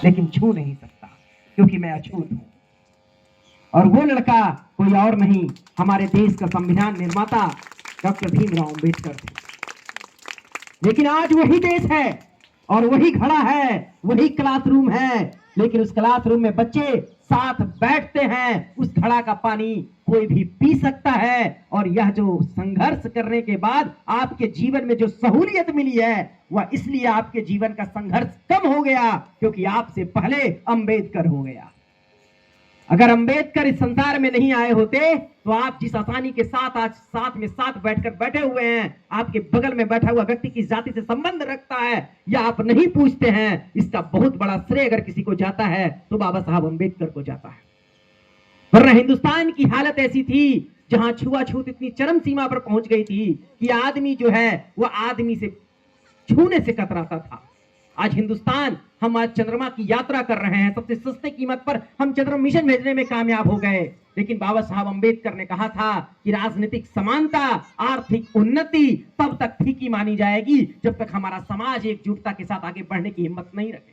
लेकिन छू नहीं सकता क्योंकि मैं अछूत हूं। और वो लड़का कोई और नहीं, हमारे देश का संविधान निर्माता डॉक्टर भीमराव अंबेडकर थे। लेकिन आज वही देश है और वही घड़ा है, वही क्लासरूम है, लेकिन उस क्लासरूम में बच्चे साथ बैठते हैं, उस घड़ा का पानी कोई भी पी सकता है। और यह जो संघर्ष करने के बाद आपके जीवन में जो सहूलियत मिली है, वह इसलिए आपके जीवन का संघर्ष कम हो गया क्योंकि आपसे पहले अंबेडकर हो गया। अगर अंबेडकर इस संसार में नहीं आए होते तो आप जिस आसानी के साथ आज साथ में साथ बैठकर बैठे हुए हैं, आपके बगल में बैठा हुआ व्यक्ति किस जाति से संबंध रखता है या आप नहीं पूछते हैं, इसका बहुत बड़ा श्रेय अगर किसी को जाता है तो बाबा साहब अंबेडकर को जाता है। वरना हिंदुस्तान की हालत ऐसी थी जहां छुआछूत इतनी चरम सीमा पर पहुंच गई थी कि आदमी जो है वह आदमी से छूने से कतराता था। आज हिंदुस्तान, हम आज चंद्रमा की यात्रा कर रहे हैं, सबसे सस्ते कीमत पर हम चंद्रमा मिशन भेजने में कामयाब हो गए। लेकिन बाबा साहब अंबेडकर ने कहा था कि राजनीतिक समानता, आर्थिक उन्नति तब तक फीकी मानी जाएगी जब तक हमारा समाज एकजुटता के साथ आगे बढ़ने की हिम्मत नहीं रखेगा।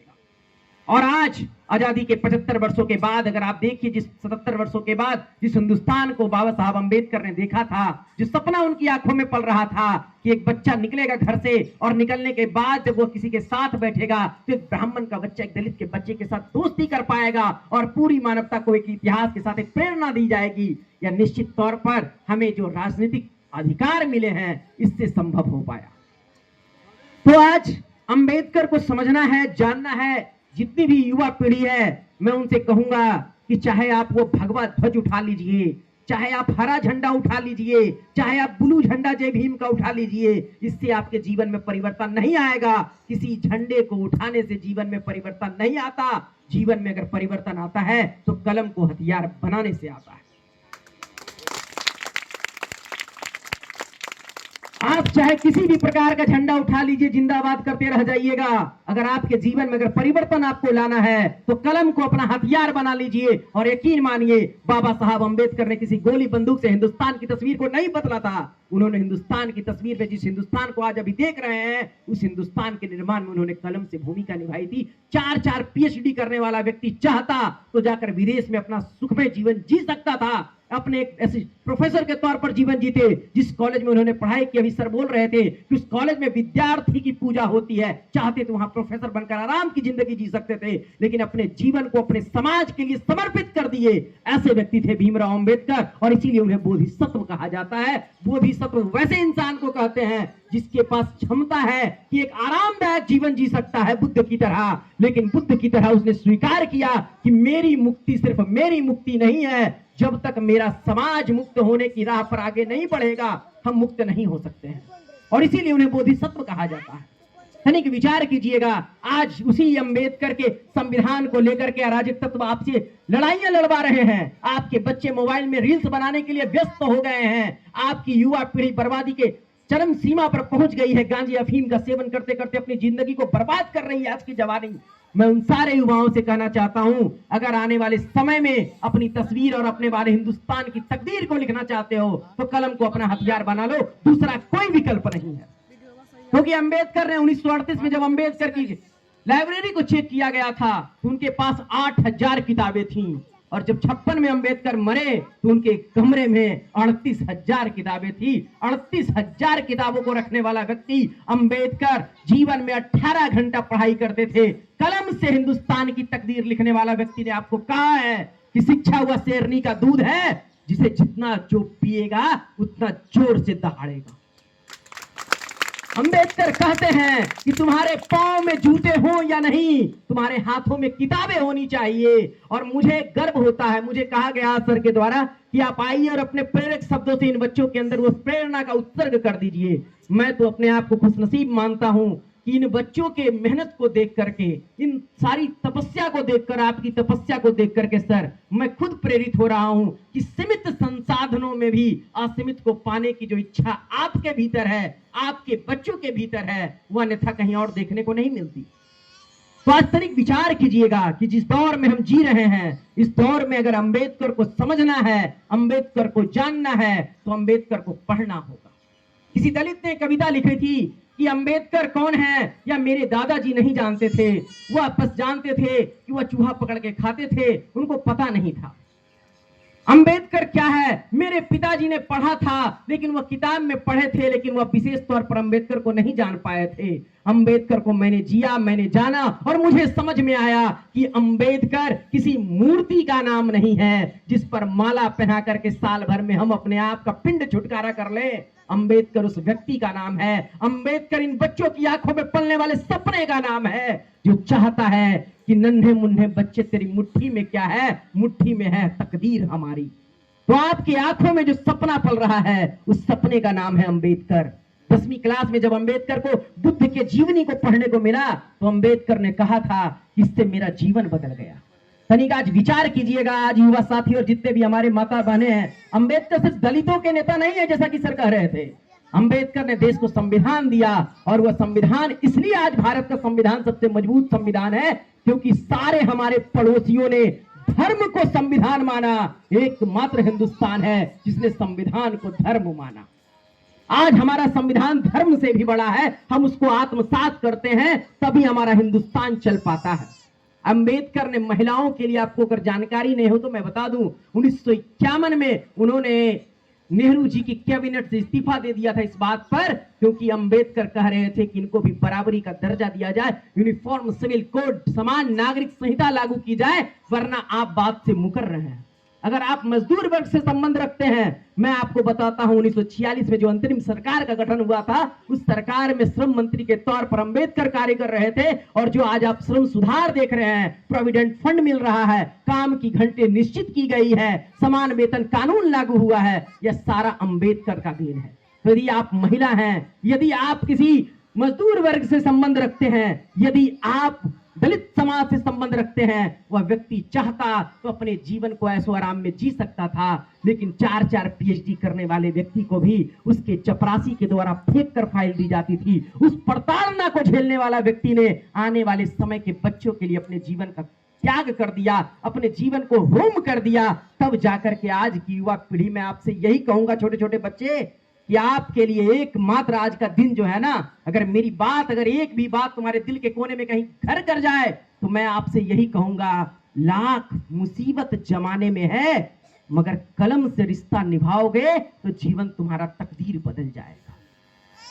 और आज आजादी के 75 वर्षों के बाद अगर आप देखिए, जिस 77 वर्षों के बाद जिस हिंदुस्तान को बाबा साहब अंबेडकर ने देखा था, जो सपना उनकी आंखों में पल रहा था कि एक बच्चा निकलेगा घर से और निकलने के बाद जब वो किसी के साथ बैठेगा तो एक ब्राह्मण का बच्चा एक दलित के बच्चे के साथ दोस्ती कर पाएगा और पूरी मानवता को एक इतिहास के साथ एक प्रेरणा दी जाएगी, या निश्चित तौर पर हमें जो राजनीतिक अधिकार मिले हैं इससे संभव हो पाया। तो आज अंबेडकर को समझना है, जानना है। जितनी भी युवा पीढ़ी है, मैं उनसे कहूंगा कि चाहे आप वो भगवा ध्वज उठा लीजिए, चाहे आप हरा झंडा उठा लीजिए, चाहे आप ब्लू झंडा जय भीम का उठा लीजिए, इससे आपके जीवन में परिवर्तन नहीं आएगा। किसी झंडे को उठाने से जीवन में परिवर्तन नहीं आता। जीवन में अगर परिवर्तन आता है तो कलम को हथियार बनाने से आता है। आप चाहे किसी भी प्रकार का झंडा उठा लीजिए, जिंदाबाद करते रह जाइएगा। अगर आपके जीवन में अगर परिवर्तन आपको लाना है तो कलम को अपना हथियार बना लीजिए। और यकीन मानिए, बाबा साहब अंबेडकर ने किसी गोली बंदूक से हिंदुस्तान की तस्वीर को नहीं बदला था। उन्होंने हिंदुस्तान की तस्वीर में, जिस हिंदुस्तान को आज अभी देख रहे हैं, उस हिंदुस्तान के निर्माण में उन्होंने कलम से भूमिका निभाई थी। 4-4 PhD करने वाला व्यक्ति चाहता तो जाकर विदेश में अपना सुखमय जीवन जी सकता था। अपने एक ऐसे प्रोफेसर के तौर पर जीवन जीते जिस कॉलेज में उन्होंने पढ़ाई की। अभी सर बोल रहे थे कि उस कॉलेज में विद्यार्थी की पूजा होती है, चाहते तो वहां प्रोफेसर बनकर आराम की जिंदगी जी सकते थे, लेकिन अपने जीवन को अपने समाज के लिए समर्पित कर दिए। ऐसे व्यक्ति थे भीमराव अंबेडकर, और इसीलिए उन्हें बोधिसत्व कहा जाता है। बोधिसत्व वैसे इंसान को कहते हैं जिसके पास क्षमता है कि एक आरामदायक जीवन जी सकता है बुद्ध की तरह, लेकिन बुद्ध की तरह उसने स्वीकार किया कि मेरी मुक्ति सिर्फ मेरी मुक्ति नहीं है, जब तक मेरा समाज मुक्त होने की राह पर आगे नहीं बढ़ेगा हम मुक्त नहीं हो सकते हैं। और इसीलिए उन्हें बोधिसत्व कहा जाता है। यानी कि विचार कीजिएगा, आज उसी अंबेडकर के संविधान को लेकर के अराजक तत्व आपसे लड़ाइयां लड़वा रहे हैं। आपके बच्चे मोबाइल में रील्स बनाने के लिए व्यस्त हो गए हैं। आपकी युवा पीढ़ी बर्बादी के चरम सीमा पर पहुंच गई है। गांजे अफीम का सेवन करते करते अपनी जिंदगी को बर्बाद कर रही है आज की जवानी। मैं उन सारे युवाओं से कहना चाहता हूं, अगर आने वाले समय में अपनी तस्वीर और अपने वाले हिंदुस्तान की तकदीर को लिखना चाहते हो तो कलम को अपना हथियार बना लो, दूसरा कोई विकल्प नहीं है। क्योंकि अंबेडकर ने 1938 में जब अंबेडकर की लाइब्रेरी को चेक किया गया था तो उनके पास 8000 किताबें थीं, और जब 56 में अंबेडकर मरे तो उनके कमरे में 38,000 किताबें थी। 38,000 किताबों को रखने वाला व्यक्ति अंबेडकर जीवन में 18 घंटा पढ़ाई करते थे। कलम से हिंदुस्तान की तकदीर लिखने वाला व्यक्ति ने आपको कहा है कि शिक्षा हुआ शेरनी का दूध है, जिसे जितना जो पिएगा उतना जोर से दहाड़ेगा। अंबेडकर कहते हैं कि तुम्हारे पांव में जूते हो या नहीं, तुम्हारे हाथों में किताबें होनी चाहिए। और मुझे गर्व होता है, मुझे कहा गया सर के द्वारा कि आप आइए और अपने प्रेरक शब्दों से इन बच्चों के अंदर उस प्रेरणा का उत्सर्ग कर दीजिए। मैं तो अपने आप को खुशनसीब मानता हूं कि इन बच्चों के मेहनत को देख करके, इन सारी तपस्या को देखकर, आपकी तपस्या को देख करके सर मैं खुद प्रेरित हो रहा हूं कि सीमित संसाधनों में भी असीमित को पाने की जो इच्छा आपके भीतर है, आपके बच्चों के भीतर है, वह अन्यथा कहीं और देखने को नहीं मिलती। वास्तविक विचार कीजिएगा कि जिस दौर में हम जी रहे हैं, इस दौर में अगर अंबेडकर को समझना है, अंबेडकर को जानना है, तो अंबेडकर को पढ़ना होगा। किसी दलित ने कविता लिखी थी कि अंबेडकर कौन है या मेरे दादाजी नहीं जानते थे। वह बस जानते थे कि वह चूहा पकड़ के खाते थे, उनको पता नहीं था अंबेडकर क्या है। मेरे पिताजी ने पढ़ा था, लेकिन वह किताब में पढ़े थे, लेकिन वह विशेष तौर पर अंबेडकर को नहीं जान पाए थे। अंबेडकर को मैंने जिया, मैंने जाना, और मुझे समझ में आया कि अंबेडकर किसी मूर्ति का नाम नहीं है जिस पर माला पहना करके साल भर में हम अपने आप का पिंड छुटकारा कर ले। अंबेडकर उस व्यक्ति का नाम है। अंबेडकर इन बच्चों की आंखों में पलने वाले सपने का नाम है, जो चाहता है कि नन्हे मुन्ने बच्चे, तेरी मुट्ठी में क्या है? मुट्ठी में है तकदीर हमारी। तो आपकी आंखों में जो सपना पल रहा है, उस सपने का नाम है अंबेडकर। 10वीं क्लास में जब अंबेडकर को बुद्ध के जीवनी को पढ़ने को मिला, तो अंबेडकर ने कहा था कि इससे मेरा जीवन बदल गया। तनिक आज विचार कीजिएगा, आज युवा साथी और जितने भी हमारे माता बहने हैं, अंबेडकर सिर्फ दलितों के नेता नहीं है जैसा कि सर कह रहे थे। अंबेडकर ने देश को संविधान दिया, और वह संविधान इसलिए आज भारत का संविधान सबसे मजबूत संविधान है क्योंकि सारे हमारे पड़ोसियों ने धर्म को संविधान माना। एकमात्र हिंदुस्तान है जिसने संविधान को धर्म माना। आज हमारा संविधान धर्म से भी बड़ा है, हम उसको आत्मसात करते हैं, तभी हमारा हिंदुस्तान चल पाता है। अंबेडकर ने महिलाओं के लिए, आपको अगर जानकारी नहीं हो तो मैं बता दूं, 1951 में उन्होंने नेहरू जी की कैबिनेट से इस्तीफा दे दिया था इस बात पर, क्योंकि अंबेडकर कह रहे थे कि इनको भी बराबरी का दर्जा दिया जाए, यूनिफॉर्म सिविल कोड, समान नागरिक संहिता लागू की जाए, वरना आप बात से मुकर रहे हैं। अगर आप मजदूर वर्ग से संबंध रखते हैं, मैं आपको बताता हूं 1946 में जो अंतरिम सरकार का गठन हुआ था, उस सरकार में श्रम मंत्री के तौर पर अंबेडकर कार्य कर रहे थे। और जो आज आप श्रम सुधार देख रहे हैं, प्रोविडेंट फंड मिल रहा है, काम की घंटे निश्चित की गई है, समान वेतन कानून लागू हुआ है, यह सारा अंबेडकर का देन है। तो यदि आप महिला हैं, यदि आप किसी मजदूर वर्ग से संबंध रखते हैं, यदि आप दलित समाज से संबंध रखते हैं, वह व्यक्ति चाहता तो अपने जीवन को ऐशो आराम में जी सकता था, लेकिन 4-4 पीएचडी करने वाले व्यक्ति को भी उसके चपरासी के द्वारा फेंक कर फाइल दी जाती थी। उस प्रताड़ना को झेलने वाला व्यक्ति ने आने वाले समय के बच्चों के लिए अपने जीवन का त्याग कर दिया, अपने जीवन को होम कर दिया। तब जाकर के आज की युवा पीढ़ी में आपसे यही कहूंगा, छोटे छोटे बच्चे, कि आपके लिए एकमात्र आज का दिन जो है ना, अगर मेरी बात, अगर एक भी बात तुम्हारे दिल के कोने में कहीं घर कर जाए, तो मैं आपसे यही कहूंगा, लाख मुसीबत जमाने में है, मगर कलम से रिश्ता निभाओगे तो जीवन तुम्हारा तकदीर बदल जाएगा।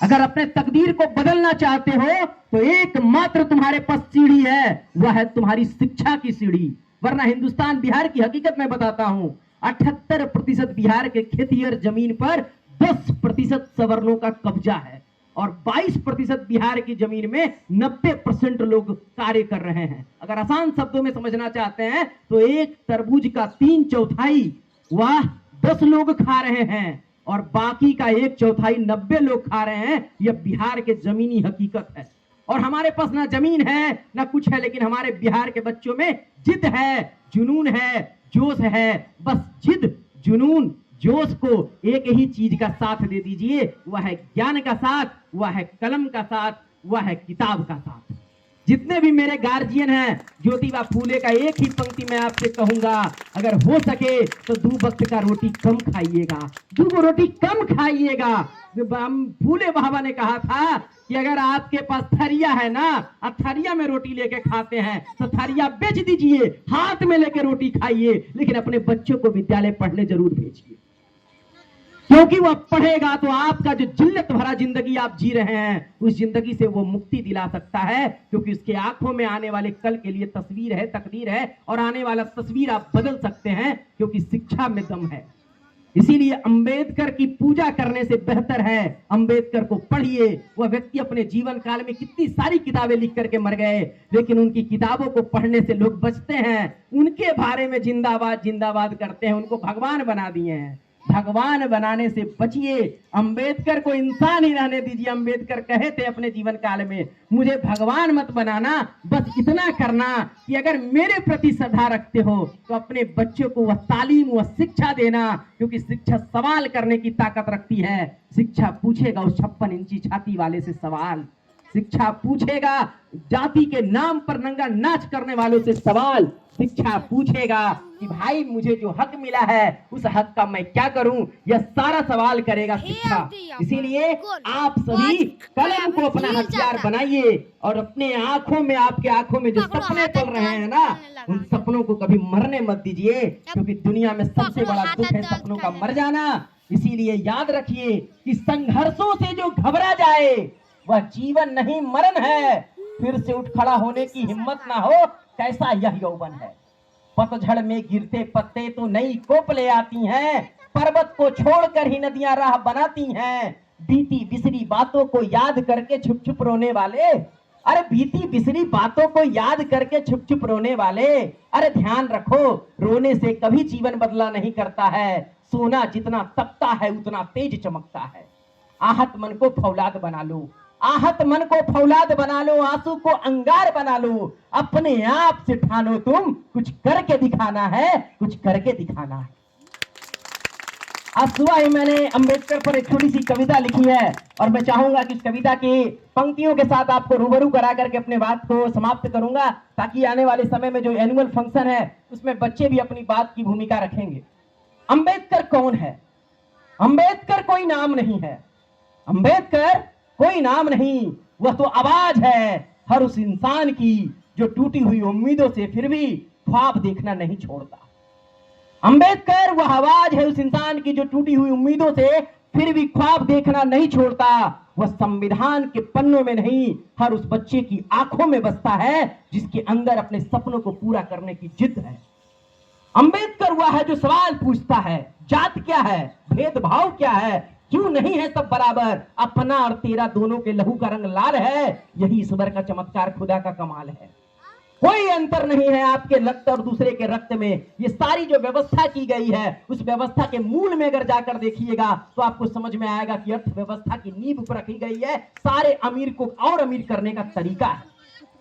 अगर अपने तकदीर को बदलना चाहते हो तो एकमात्र तुम्हारे पास सीढ़ी है, वह है तुम्हारी शिक्षा की सीढ़ी। वरना हिंदुस्तान, बिहार की हकीकत मैं बताता हूं, 78% बिहार के खेतिहर जमीन पर 10% सवर्णों का कब्जा है, और 22% बिहार की जमीन में 90% लोग कार्य कर रहे हैं। अगर आसान शब्दों में समझना चाहते हैं तो एक तरबूज का 3/4 वह 10 लोग खा रहे हैं, और बाकी का 1/4 90 लोग खा रहे हैं। यह बिहार के जमीनी हकीकत है। और हमारे पास ना जमीन है ना कुछ है, लेकिन हमारे बिहार के बच्चों में जिद है, जुनून है, जोश है। बस जिद, जुनून, जोश को एक ही चीज का साथ दे दीजिए, वह है ज्ञान का साथ, वह है कलम का साथ, वह है किताब का साथ। जितने भी मेरे गार्जियन हैं, ज्योतिबा फूले का एक ही पंक्ति मैं आपसे कहूंगा, अगर हो सके तो 2 वक्त का रोटी कम खाइएगा, 2 रोटी कम खाइएगा। फूले बाबा ने कहा था कि अगर आपके पास थरिया है ना, आप थरिया में रोटी लेके खाते हैं तो थरिया बेच दीजिए, हाथ में लेके रोटी खाइए, लेकिन अपने बच्चों को विद्यालय पढ़ने जरूर भेजिए, क्योंकि वह पढ़ेगा तो आपका जो जिल्लत भरा जिंदगी आप जी रहे हैं, उस जिंदगी से वो मुक्ति दिला सकता है, क्योंकि उसके आंखों में आने वाले कल के लिए तस्वीर है, तकदीर है, और आने वाला तस्वीर आप बदल सकते हैं, क्योंकि शिक्षा में दम है। इसीलिए अंबेडकर की पूजा करने से बेहतर है अंबेडकर को पढ़िए। वह व्यक्ति अपने जीवन काल में कितनी सारी किताबें लिख करके मर गए, लेकिन उनकी किताबों को पढ़ने से लोग बचते हैं, उनके बारे में जिंदाबाद जिंदाबाद करते हैं, उनको भगवान बना दिए हैं। भगवान बनाने से बचिए, अंबेडकर को इंसान ही रहने दीजिए। अंबेडकर कहे थे अपने जीवन काल में, मुझे भगवान मत बनाना, बस इतना करना कि अगर मेरे प्रति श्रद्धा रखते हो तो अपने बच्चों को वह तालीम, वह शिक्षा देना, क्योंकि शिक्षा सवाल करने की ताकत रखती है। शिक्षा पूछेगा उस 56 इंची छाती वाले से सवाल। शिक्षा पूछेगा जाति के नाम पर नंगा नाच करने वालों से सवाल। शिक्षा पूछेगा कि भाई मुझे जो हक मिला है उस हक का मैं क्या करूं, यह सारा सवाल करेगा शिक्षा। इसीलिए आप सभी कलम को अपना हथियार बनाइए और अपने आंखों में, आपके आंखों में जो सपने पल रहे हैं ना, उन सपनों को कभी मरने मत दीजिए, क्योंकि दुनिया में सबसे बड़ा दुख है सपनों का मर जाना। इसीलिए याद रखिए कि संघर्षों से जो घबरा जाए वह जीवन नहीं मरण है। फिर से उठ खड़ा होने की हिम्मत ना हो, कैसा यह यौवन है। पतझड़ में गिरते पत्ते तो नई कोप ले आती हैं, पर्वत को छोड़कर ही नदियां राह बनाती हैं। बीती बिसरी बातों को याद करके छुप छुप रोने वाले, अरे बीती बिसरी बातों को याद करके छुप छुप रोने वाले, अरे ध्यान रखो रोने से कभी जीवन बदला नहीं करता है। सोना जितना तपता है उतना तेज चमकता है। आहत मन को फौलाद बना लो, आहत मन को फौलाद बना लो, आंसू को अंगार बना लो। अपने आप से ठानो तुम कुछ करके दिखाना है, कुछ करके दिखाना है। आज सुबह ही मैंने अंबेडकर पर एक छोटी सी कविता लिखी है और मैं चाहूंगा कि इस कविता की पंक्तियों के साथ आपको रूबरू करा करके अपने बात को समाप्त करूंगा, ताकि आने वाले समय में जो एनुअल फंक्शन है उसमें बच्चे भी अपनी बात की भूमिका रखेंगे। अंबेडकर कौन है? अंबेडकर कोई नाम नहीं है, अंबेडकर कोई नाम नहीं, वह तो आवाज है हर उस इंसान की जो टूटी हुई उम्मीदों से फिर भी ख्वाब देखना नहीं छोड़ता। अंबेडकर वह आवाज है उस इंसान की जो टूटी हुई उम्मीदों से फिर भी ख्वाब देखना नहीं छोड़ता। वह संविधान के पन्नों में नहीं, हर उस बच्चे की आंखों में बसता है जिसके अंदर अपने सपनों को पूरा करने की जिद है। अंबेडकर वह है जो सवाल पूछता है, जात क्या है, भेदभाव क्या है, क्यों नहीं है सब बराबर, अपना और तेरा दोनों के लहू का रंग लाल है, यही ईश्वर का चमत्कार, खुदा का कमाल है। कोई अंतर नहीं है आपके रक्त और दूसरे के रक्त में। ये सारी जो व्यवस्था की गई है उस व्यवस्था के मूल में अगर जाकर देखिएगा तो आपको समझ में आएगा कि अर्थव्यवस्था की नींव पर रखी गई है सारे अमीर को और अमीर करने का तरीका है।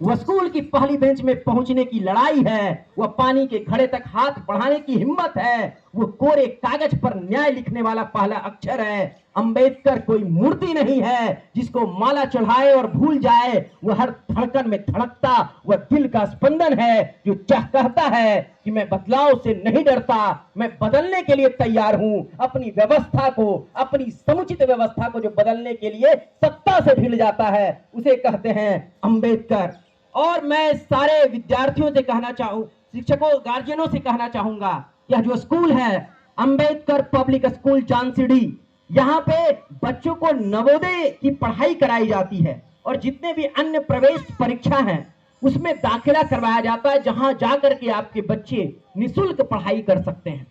वह स्कूल की पहली बेंच में पहुंचने की लड़ाई है, वह पानी के घड़े तक हाथ बढ़ाने की हिम्मत है, वो कोरे कागज पर न्याय लिखने वाला पहला अक्षर है। अंबेडकर कोई मूर्ति नहीं है जिसको माला चढ़ाए और भूल जाए, वह हर धड़कन में धड़कता वह दिल का स्पंदन है जो कहता है कि मैं बदलाव से नहीं डरता, मैं बदलने के लिए तैयार हूं। अपनी व्यवस्था को, अपनी समुचित व्यवस्था को जो बदलने के लिए सत्ता से भिड़ जाता है उसे कहते हैं अंबेडकर। और मैं सारे विद्यार्थियों से कहना चाहूं, शिक्षकों, गार्जियनों से कहना चाहूंगा, यह जो स्कूल है अंबेडकर पब्लिक स्कूल झांसीडी, यहाँ पे बच्चों को नवोदय की पढ़ाई कराई जाती है और जितने भी अन्य प्रवेश परीक्षा हैं उसमें दाखिला करवाया जाता है, जहां जाकर के आपके बच्चे निःशुल्क पढ़ाई कर सकते हैं।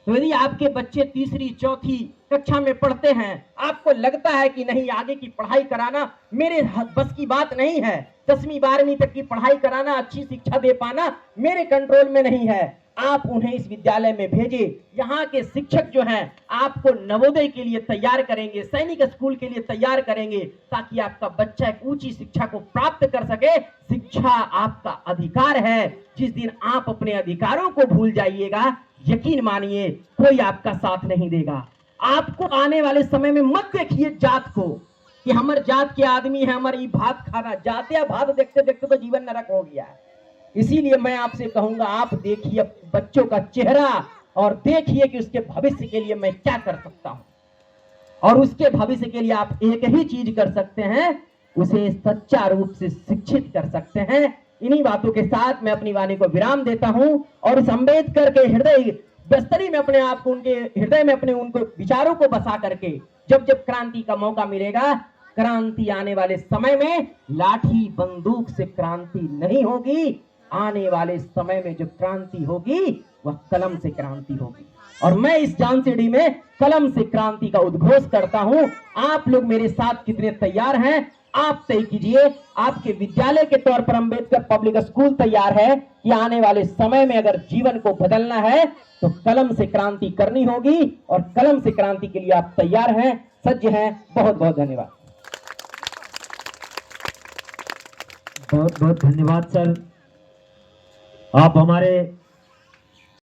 तो यदि आपके बच्चे तीसरी चौथी कक्षा में पढ़ते हैं, आपको लगता है कि नहीं आगे की पढ़ाई कराना मेरे बस की बात नहीं है, 10वीं 12वीं तक की पढ़ाई कराना, अच्छी शिक्षा दे पाना मेरे कंट्रोल में नहीं है, आप उन्हें इस विद्यालय में भेजिए। यहाँ के शिक्षक जो हैं आपको नवोदय के लिए तैयार करेंगे, सैनिक स्कूल के लिए तैयार करेंगे, ताकि आपका बच्चा एक ऊंची शिक्षा को प्राप्त कर सके। शिक्षा आपका अधिकार है। जिस दिन आप अपने अधिकारों को भूल जाइएगा, यकीन मानिए कोई आपका साथ नहीं देगा। आपको आने वाले समय में मत देखिए जात को कि हमारे जात के आदमी है, हमारी भात खाना, जात या भात देखते देखते तो जीवन नरक हो गया है। इसीलिए मैं आपसे कहूंगा, आप देखिए बच्चों का चेहरा और देखिए कि उसके भविष्य के लिए मैं क्या कर सकता हूं, और उसके भविष्य के लिए आप एक ही चीज कर सकते हैं, उसे सच्चा रूप से शिक्षित कर सकते हैं। इन्हीं बातों के साथ मैं अपनी वाणी को विराम देता हूं और इस अंबेडकर के हृदय बस्तरी में अपने आप को, उनके हृदय में अपने उनको विचारों को बसा करके जब जब क्रांति का मौका मिलेगा, क्रांति आने वाले समय में लाठी बंदूक से क्रांति नहीं होगी, आने वाले समय में जो क्रांति होगी वह कलम से क्रांति होगी। और मैं इस झांसीडी में कलम से क्रांति का उद्घोष करता हूं। आप लोग मेरे साथ कितने तैयार हैं आप तय कीजिए। आपके विद्यालय के तौर पर अंबेडकर पब्लिक स्कूल तैयार है कि आने वाले समय में अगर जीवन को बदलना है तो कलम से क्रांति करनी होगी, और कलम से क्रांति के लिए आप तैयार हैं, सज्ज हैं। बहुत बहुत धन्यवाद। बहुत बहुत धन्यवाद सर, आप हमारे